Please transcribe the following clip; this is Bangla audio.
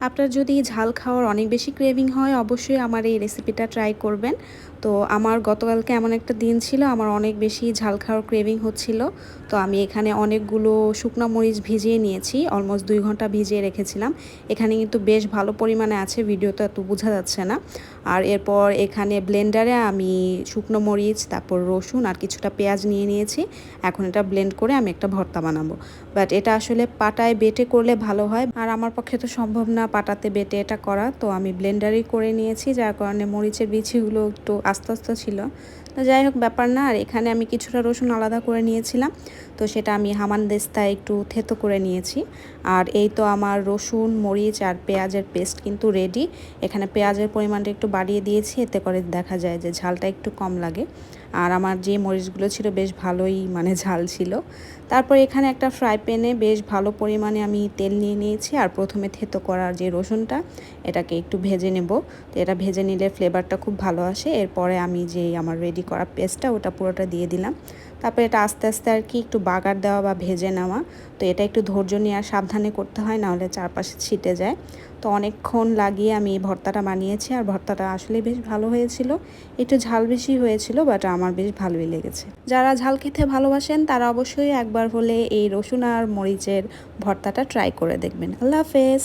আপনার যদি ঝাল খাওয়ার অনেক বেশি ক্রেভিং হয় অবশ্যই আমার এই রেসিপিটা ট্রাই করবেন। তো আমার গতকালকে এমন একটা দিন ছিল আমার অনেক বেশি ঝাল খাওয়ার ক্রেভিং হচ্ছিল। তো আমি এখানে অনেকগুলো শুকনো মরিচ ভিজিয়ে নিয়েছি। অলমোস্ট ২ ঘন্টা ভিজিয়ে রেখেছিলাম। এখানে কিন্তু বেশ ভালো পরিমাণে আছে, ভিডিওতে এত বোঝা যাচ্ছে না। আর এরপর এখানে ব্লেন্ডারে আমি শুকনো মরিচ, তারপর রসুন আর কিছুটা পেঁয়াজ নিয়ে নিয়েছি। এখন এটা ব্লেন্ড করে আমি একটা ভর্তা বানাবো। বাট এটা আসলে পাটায় বেটে করলে ভালো হয়। আর আমার পক্ষে তো সম্ভব না পাটাতে বেটে এটা করা, তো আমি ব্লেন্ডারেই করে নিয়েছি, যার কারণে মরিচের বিচিগুলো একটু আস্তে আস্তে ছিল। তো যাই হোক, ব্যাপার না। আর এখানে আমি কিছুটা রসুন আলাদা করে নিয়েছিলাম, তো সেটা আমি হামানদিস্তায় একটু থেতো করে নিয়েছি। আর এই তো আমার রসুন, মরিচ আর পেঁয়াজের পেস্ট কিন্তু রেডি। এখানে পেঁয়াজের পরিমাণটা একটু বাড়িয়ে দিয়েছি, এতে করে দেখা যায় যে ঝালটা একটু কম লাগে। আর আমার যে মরিচগুলো ছিল বেশ ভালোই ঝাল ছিল। তারপর এখানে একটা ফ্রাই প্যানে বেশ ভালো পরিমাণে আমি তেল নিয়ে নিয়েছি, আর প্রথমে থেতো করার যে রসুনটা এটাকে একটু ভেজে নেব। তো এটা ভেজে নিলে ফ্লেভারটা খুব ভালো আসে। এরপরে আমি যে আমার রেডি করা পেস্টটা ওটা পুরোটা দিয়ে দিলাম। তারপরে এটা আস্তে আস্তে আর কি একটু বাগার দেওয়া বা ভেজে নেওয়া। তো এটা একটু ধৈর্য নিয়ে আর সাবধানে করতে হয়, নাহলে চারপাশে ছিটে যায়। তো অনেকক্ষণ লাগিয়ে আমি এই ভর্তাটা বানিয়েছি, আর ভর্তাটা আসলে বেশ ভালো হয়েছিল। একটু ঝাল বেশি হয়েছিল, বাট আমার বেশ ভালোই লেগেছে। যারা ঝাল খেতে ভালোবাসেন তারা অবশ্যই একবার হলে এই রসুন আর মরিচের ভর্তাটা ট্রাই করে দেখবেন। আল্লাহ হাফেজ।